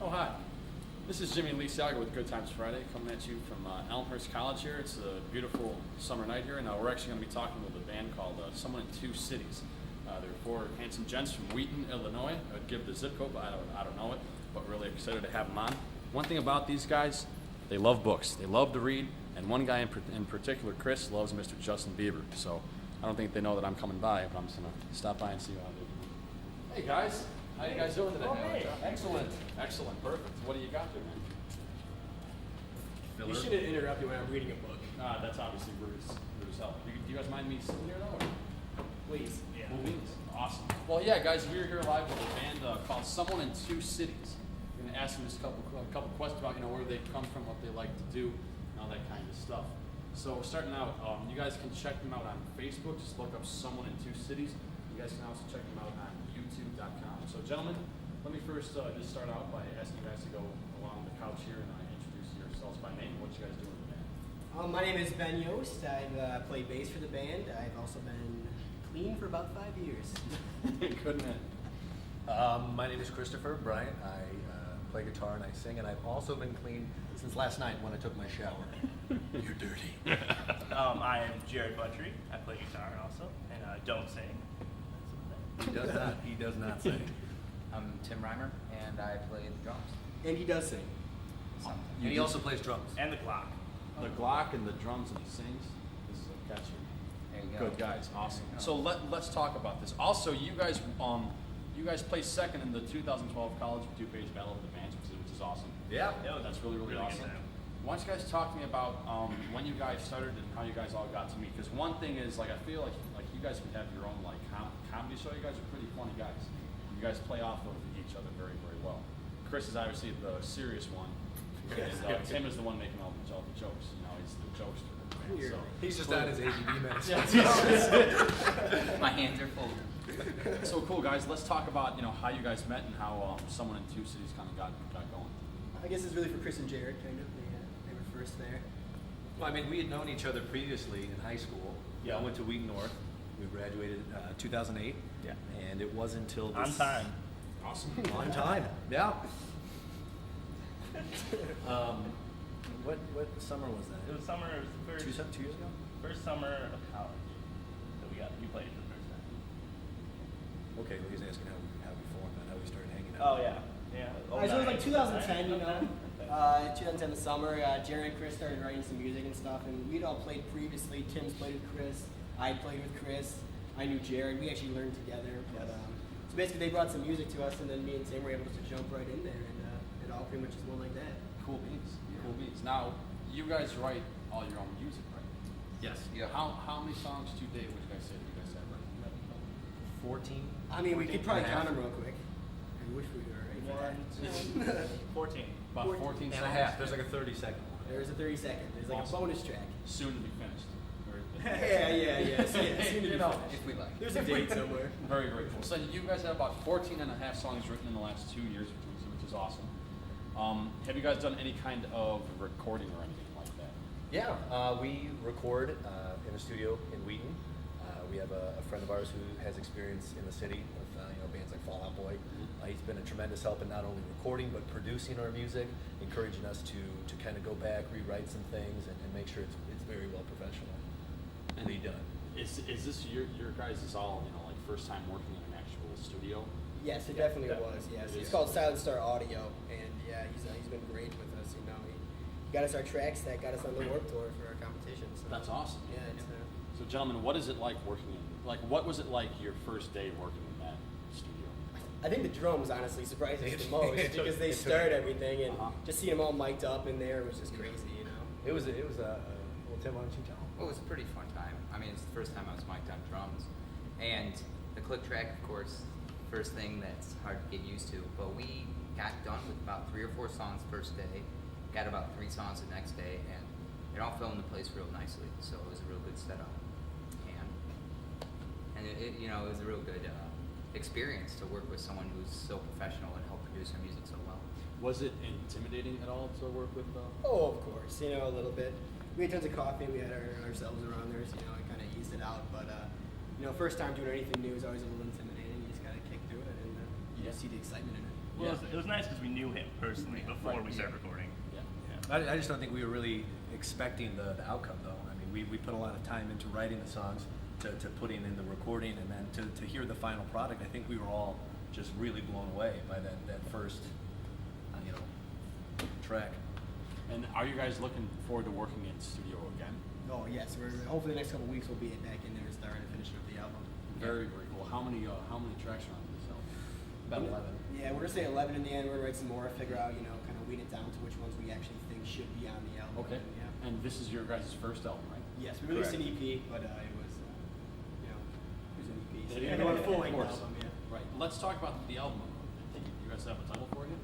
Oh, hi. This is Jimmy Lee Salger with Good Times Friday, coming at you from Elmhurst College here. It's a beautiful summer night here, and we're actually going to be talking with a band called Someone in Two Cities. They're four handsome gents from Wheaton, Illinois. I'd give the zip code, but I don't know it, but really excited to have them on. One thing about these guys, they love books. They love to read, and one guy in particular, Chris, loves Mr. Justin Bieber. So I don't think they know that I'm coming by, but I'm just going to stop by and see how they do. Hey, guys. How you guys doing today? Hey. Excellent. Excellent. Perfect. What do you got there, man? You shouldn't interrupt me when I'm reading a book. That's obviously rude as hell. Do you guys mind me sitting here, though? Or? Please. Yeah. Movies. Awesome. Well, yeah, guys, we're here live with a band called Someone in Two Cities. We're going to ask them just a couple questions about, where they come from, what they like to do, and all that kind of stuff. So starting out, you guys can check them out on Facebook. Just look up Someone in Two Cities. You guys can also check them out on YouTube.com. So, gentlemen, let me first just start out by asking you guys to go along the couch here and introduce yourselves by name and what you guys do in the band. My name is Ben Yost. I've played bass for the band. I've also been clean for about 5 years. Good man. My name is Christopher Bryant. I play guitar and I sing, and I've also been clean since last night when I took my shower. You're dirty. I am Jared Buttry. I play guitar also, and don't sing. He does not. He does not sing. I'm Tim Reimer, and I play the drums. And he does sing. And he also plays drums. And the clock. The Glock and the drums and he sings. This is a catchy. There you go. Good guys, awesome. So let's talk about this. Also, you guys placed second in the 2012 College of DuPage Battle of the Bands, which is awesome. Yeah. Yeah, That's really Really awesome. good. Why don't you guys talk to me about when you guys started and how you guys all got to meet? Because one thing is, I feel like you guys would have your own comedy show. You guys are pretty funny guys. You guys play off of each other very, very well. Chris is obviously the serious one, and Tim is the one making all the jokes. He's the jokester. So, He's just on his ADD medicine. My hands are full. so cool, guys. Let's talk about how you guys met and how Someone in Two Cities kind of got going. I guess it's really for Chris and Jared, kind of. They were first there. Well, we had known each other previously in high school. Yeah. I went to Wheaton North. We graduated 2008. Yeah. And it wasn't until On this... time. Awesome. On time. Yeah. What summer was that? It was the first, 2 years ago? first summer of college that you played for the first time. Okay, well, he's asking how we formed and how we started hanging out. Oh, yeah. Yeah. So it was like 2010, 2010 the summer. Jared and Chris started writing some music and stuff, and we'd all played previously. Tim's played with Chris. I played with Chris. I knew Jared. We actually learned together. But so basically, they brought some music to us, and then me and Tim were able to jump right in there, and it all pretty much just went like that. Cool beans. Cool beans. Now, you guys write all your own music, right? Yes. Yeah. How many songs to date would you guys say that you guys have written? 14? We could probably 14 and a half. count them real quick. I wish we were right for 1, that. 2, 14. About 14 And songs. a half. There's like a 30-second one. There's a 30-second. There's like Awesome. a bonus track. Soon to be finished. Yeah. Soon to be finished. If we like. There's a date somewhere. Very, very cool. So you guys have about 14 and a half songs written in the last 2 years, which is awesome. Have you guys done any kind of recording or anything like that? Yeah, we record in a studio in Wheaton. We have a friend of ours who has experience in the city with bands like Fall Out Boy. He's been a tremendous help in not only recording but producing our music, encouraging us to kind of go back, rewrite some things, and make sure it's very well professionally done. Is this your guys' is all first time working in an actual studio? Yes, it definitely was. Yes, It it's is. called Silent Star Audio, and yeah, he's been great with us. He got us our tracks that got us on the Warped Tour for our competition. So That's awesome. yeah, it's So, gentlemen, what is it like working in? What was it like your first day working in that studio? I think the drums honestly surprised us the most because they stirred everything, and just seeing them all mic'd up in there was just crazy. It was well, Tim, why don't you tell him? Well, it was a pretty fun time. It's the first time I was mic'd on drums. And the click track, of course, first thing that's hard to get used to. But we got done with about 3 or 4 songs first day, got about 3 songs the next day, and it all fell into place real nicely. So it was a real good setup. And it was a real good experience to work with someone who's so professional and help produce our music so well. Was it intimidating at all to work with? Oh, of course, a little bit. We had tons of coffee, and we had ourselves around there, so it kind of eased it out. But first time doing anything new is always a little intimidating. You just gotta kick through it, and you just see the excitement in it. Well, Yeah. it was nice because we knew him personally before Right, we started recording. Yeah. I just don't think we were really expecting the outcome, though. I mean, we put a lot of time into writing the songs, to putting in the recording, and then to hear the final product. I think we were all just really blown away by that first, track. And are you guys looking forward to working in studio again? Oh yes, we're hopefully the next couple of weeks we'll be back in there starting to finish up the album. Very, very cool. How many tracks are on this album? About 11. Yeah, we're gonna say 11 in the end. We're gonna write some more, figure out, kind of weed it down to which ones we actually think should be on the album. Okay. Yeah. And this is your guys' first album, right? Yes, we released an Correct. EP, but it was, it was an EP. So They yeah, didn't a do it, full of length course. album. Yeah. Right. Let's talk about the album. You guys have a title for it yet?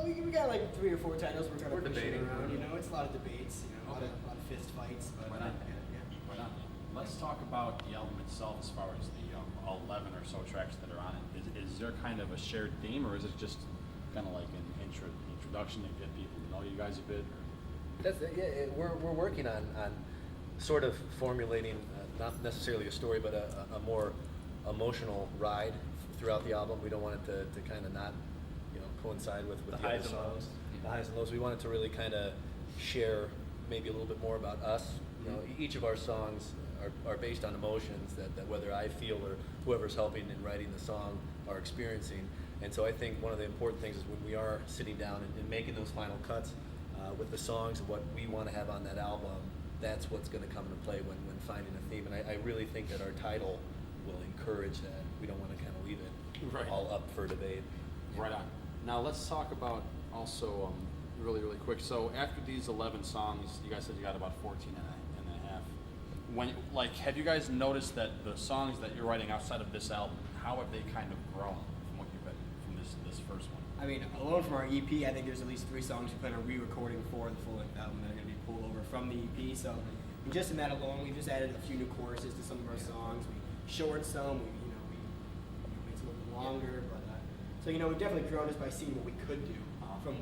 We got like 3 or 4 titles we're kind of We're pushing debating. around. It's a lot of debates. A lot Okay. of fist fights. But Right on. yeah. Right on. Let's talk about the album itself as far as the 11 or so tracks that are on it. Is there kind of a shared theme, or is it just kind of like an introduction to get people to know you guys a bit? Or? We're working on sort of formulating not necessarily a story, but a more emotional ride throughout the album. We don't want it to kind of not coincide with The the highs other and songs. lows. The highs and lows. We wanted to really kind of share maybe a little bit more about us. Each of our songs are based on emotions that whether I feel or whoever's helping in writing the song are experiencing. And so I think one of the important things is when we are sitting down and making those final cuts with the songs and what we want to have on that album, that's what's going to come into play when finding a theme. And I really think that our title will encourage that. We don't want to kind of leave it Right. all up for debate. Right on. Now let's talk about also really, really quick. So after these 11 songs, you guys said you got about 14 and a half. Have you guys noticed that the songs that you're writing outside of this album, how have they kind of grown from what you've been from this first one? I mean, alone from our EP, I think there's at least 3 songs we plan on re-recording for the full-length album that are going to be pulled over from the EP. So, just in that alone, we just added a few new choruses to some of our songs. We shortened some. We made some a little longer. But so we've definitely grown just by seeing what we could do from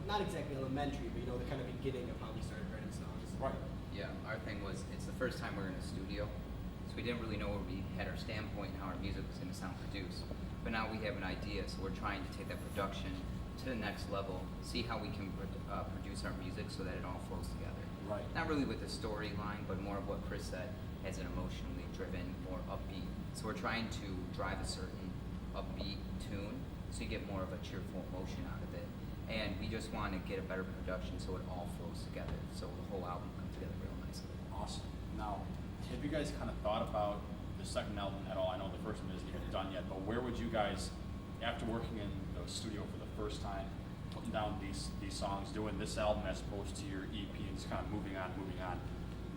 not exactly elementary, but the kind of beginning of how we started writing songs. Right. Yeah, our thing was it's the first time we're in a studio, so we didn't really know where we had our standpoint and how our music was going to sound produced. But now we have an idea, so we're trying to take that production to the next level, see how we can produce our music so that it all flows together. Right. Not really with the storyline, but more of what Chris said, as an emotionally driven, more upbeat. So we're trying to drive a certain upbeat tune, so you get more of a cheerful emotion out of it. And we just want to get a better production so it all flows together, so the whole album comes together real nicely. Awesome. Now, have you guys kind of thought about the second album at all? I know the first one isn't even done yet, but where would you guys, after working in the studio for the first time, putting down these songs, doing this album as opposed to your EP and just kind of moving on,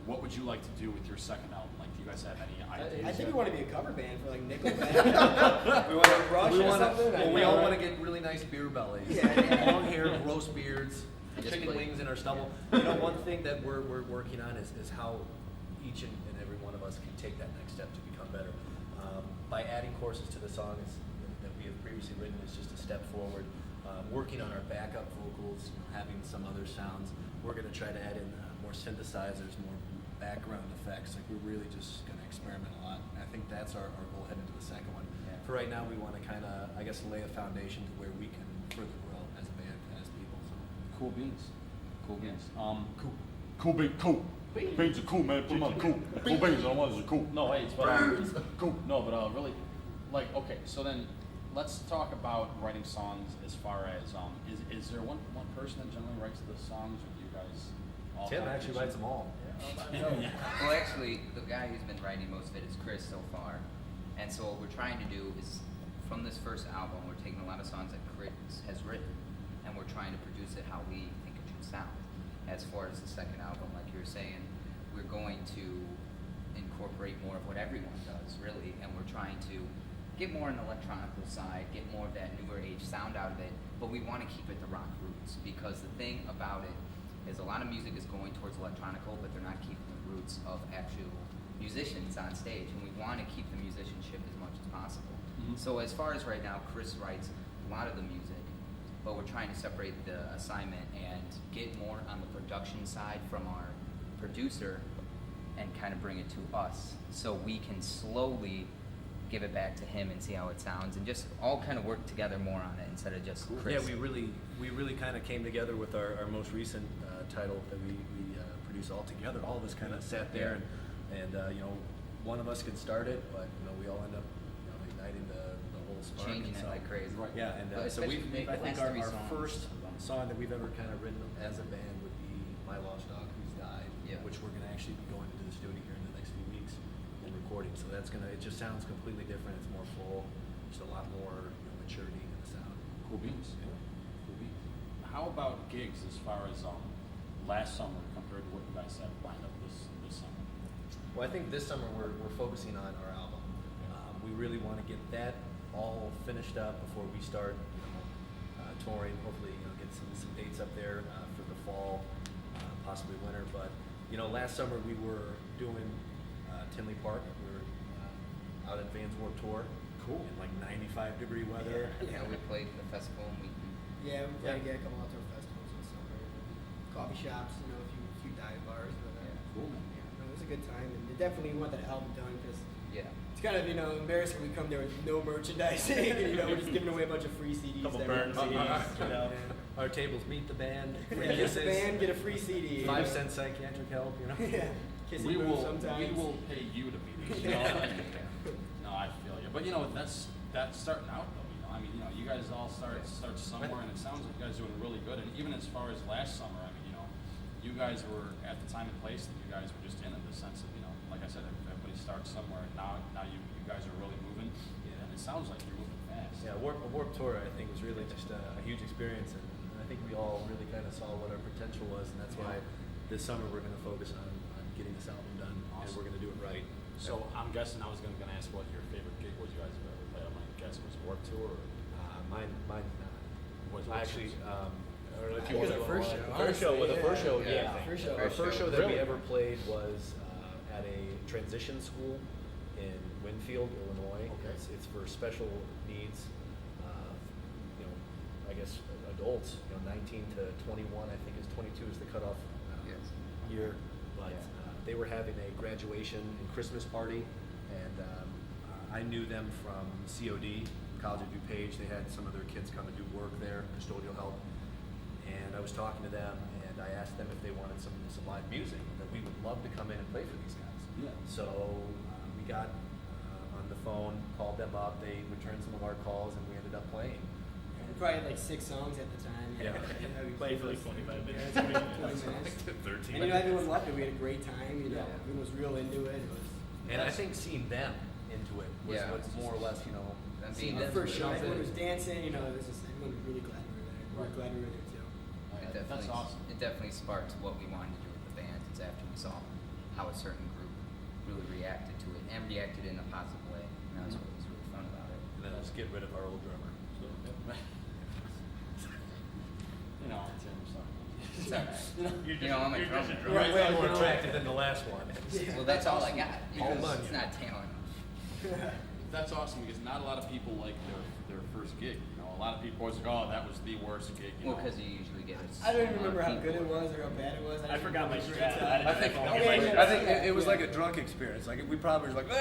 what would you like to do with your second album? Like, do you guys have any ideas? I think we want to be a cover band for Nickelback. We want to Rush or something. Well, we all want to get really nice beer bellies. Yeah. Long hair, roast beards, Just chicken play. wings in our stubble. One thing that we're working on is how each and every one of us can take that next step to become better. By adding courses to the songs that we have previously written is just a step forward. Working on our backup vocals, having some other sounds. We're going to try to add in more synthesizers, more background effects. Like, we're really just going to experiment a lot. I think that's our goal heading to the second one. Yeah. For right now, we want to kind of, lay a foundation to where we can further grow as a band, as people. So. Cool beans. Cool beans. Cool beans, cool. Beans are cool, man. Put them on cool. Cool beans, I don't want is cool. No, hey, but Cool. no, but really, okay. So then, let's talk about writing songs. As far as is there one person that generally writes the songs, or do you guys all? Tim have actually each- writes them all. Well, actually, the guy who's been writing most of it is Chris so far. And so what we're trying to do is, from this first album, we're taking a lot of songs that Chris has written, and we're trying to produce it how we think it should sound. As far as the second album, like you were saying, we're going to incorporate more of what everyone does, really, and we're trying to get more on the electronical side, get more of that newer age sound out of it, but we want to keep it the rock roots, because the thing about it is a lot of music is going towards electronical, but they're not keeping the roots of actual musicians on stage, and we want to keep the musicianship as much as possible. Mhm. So as far as right now, Chris writes a lot of the music, but we're trying to separate the assignment and get more on the production side from our producer and kind of bring it to us, so we can slowly give it back to him and see how it sounds, and just all kind of work together more on it instead of just Chris. Yeah, we really kind of came together with our most recent title that we produced all together. All of us kind of sat there and you know, one of us could start it, but you know, we all end up igniting the whole spark. Changing and it like crazy. Right. Yeah, and But so especially I the think last our three songs. first song that we've ever kind of written as a band would be My Lost Dog Who's Died, Yeah. which we're going to actually be going into the studio here in the next few weeks and recording. So that's it just sounds completely different. It's more full. There's a lot more maturity in the sound. Cool beans. Yeah. Cool beans. How about gigs as far as last summer compared to what you guys have lined up this summer? Well, I think this summer we're focusing on our album. We really want to get that all finished up before we start, touring. Hopefully, get some dates up there for the fall, possibly winter. But last summer we were doing Tinley Park. We were out at Vans Warped Tour. Cool. In like 95-degree weather. Yeah, we played the festival and we Yeah, we're trying to get a couple outdoor festivals this summer. Coffee shops, a few dive bars. But, Cool, man. yeah, it was a good time, and they definitely want that album done because yeah. it's kind of embarrassing. We come there with no merchandising. We're just giving away a bunch of free CDs. Couple that burn we- CDs. Our tables meet the band. Free Yeah, kisses. the band get a free CD. 5-cent psychiatric help. Yeah, kissing We booths will sometimes. pay you to be these. No, I feel you. But that's starting out though. You guys all start somewhere, and it sounds like you guys are doing really good. And even as far as last summer, you guys were at the time and place that you guys were just in the sense of like I said, everybody starts somewhere. And now you guys are really moving, and it sounds like you're moving fast. Yeah, Warped Tour I think was really just a huge experience, and I think we all really kind of saw what our potential was, and that's why this summer we're going to focus on getting this album done, and we're going to do it right. So I'm guessing I was going to ask what your favorite gig was you guys have ever played. I'm going to guess it was Warped Tour. Or Mine's not. was I actually, I don't know if you I think want it to. was our first show, The first show, honestly, yeah. first show. Our first show that Really? we ever played was at a transition school in Winfield, Illinois. Okay. It's for special needs, I guess adults, 19 to 21. I think is 22 is the cutoff Yes. year. But they were having a graduation and Christmas party, and I knew them from COD, College of DuPage. They had some of their kids come and do work there, custodial help. And I was talking to them, and I asked them if they wanted some live music, that we would love to come in and play for these guys. Yeah. So we got on the phone, called them up. They returned some of our calls, and we ended up playing. We probably had like 6 songs at the time. Yeah. We Played for like 25 minutes. 20 minutes. 13. And everyone loved it. We had a great time. Yeah. Everyone was real into it. It was And I think seeing them into it was Yeah. what's more or less, Them seeing being our them first show. into it. Everyone was dancing. It was just everyone was really glad we were there. We're glad we were there too. That's awesome. It definitely sparked what we wanted to do with the band. It's after we saw how a certain group really reacted to it and reacted in a positive way. And that's what was really fun about it. And then let's get rid of our old drummer. So, Tim, sorry. It's all right. You're just, I'm a you're just a drummer. drummer. way more attractive than the last one. Well, that's all I got. All Because money. it's not talent. That's awesome because not a lot of people like their first gig. A lot of people always like, oh, that was the worst gig. Well, because you usually get I don't even remember how good it was or how bad it was. I just forgot my remember it was a strat. great I time. didn't I think, know yeah, I think it was yeah. like a drunk experience. Like we probably were like,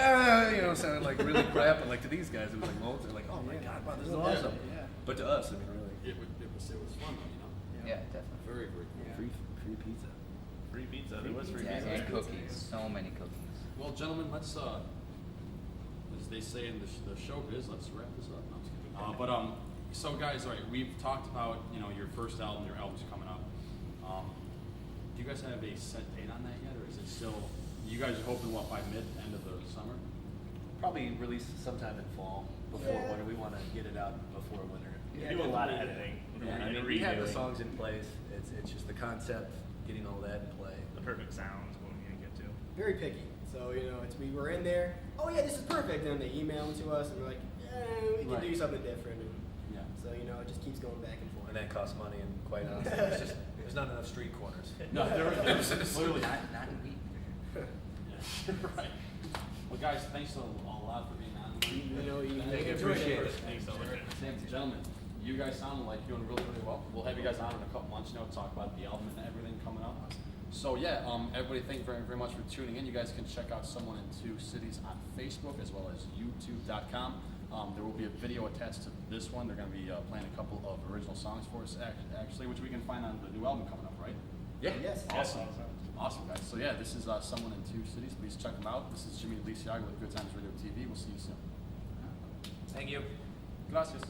sounded like really crap, and like to these guys, it was like molten. Like, oh my god, wow, this is awesome. Yeah. But to us, I mean, really, it was fun though. Yeah, definitely. Very very cool. Yeah. free pizza. Free pizza. There was free Yeah, pizza. and cookies. So many cookies. Well, gentlemen, let's as they say in the show biz, let's wrap this up. No, I'm just kidding. So guys, all right, we've talked about your first album. Your album's coming up. Do you guys have a set date on that yet, or is it still? You guys are hoping what by end of the summer? Probably release sometime in fall before Yeah. winter. We want to get it out before winter. We do a lot of editing. Yeah, I mean, we have the songs in place. It's just the concept, getting all that in play. The perfect sounds what we need to get to. Very picky. So we were in there. Oh yeah, this is perfect. And then they email them to us, and we're like, we can Right. do something different. And Yeah. so it just keeps going back and forth. And that costs money, and quite honestly, it's just there's not enough street corners. No, there's clearly Not in wheat. Yeah. Right. Well, guys, thanks a lot for being on. You Thank you, enjoyed appreciate it. Thanks so much. Gentlemen, you guys sound like you're doing really, really well. We'll have you guys on in a couple months, talk about the album and everything coming up. So yeah, everybody, thank you very, very much for tuning in. You guys can check out Someone in Two Cities on Facebook as well as YouTube.com. There will be a video attached to this one. They're going to be playing a couple of original songs for us, actually, which we can find on the new album coming up, right? Yeah. Yes. Awesome. Awesome, guys. So yeah, this is Someone in Two Cities. Please check them out. This is Jimmy Lisiaga with Good Times Radio TV. We'll see you soon. Thank you. Gracias.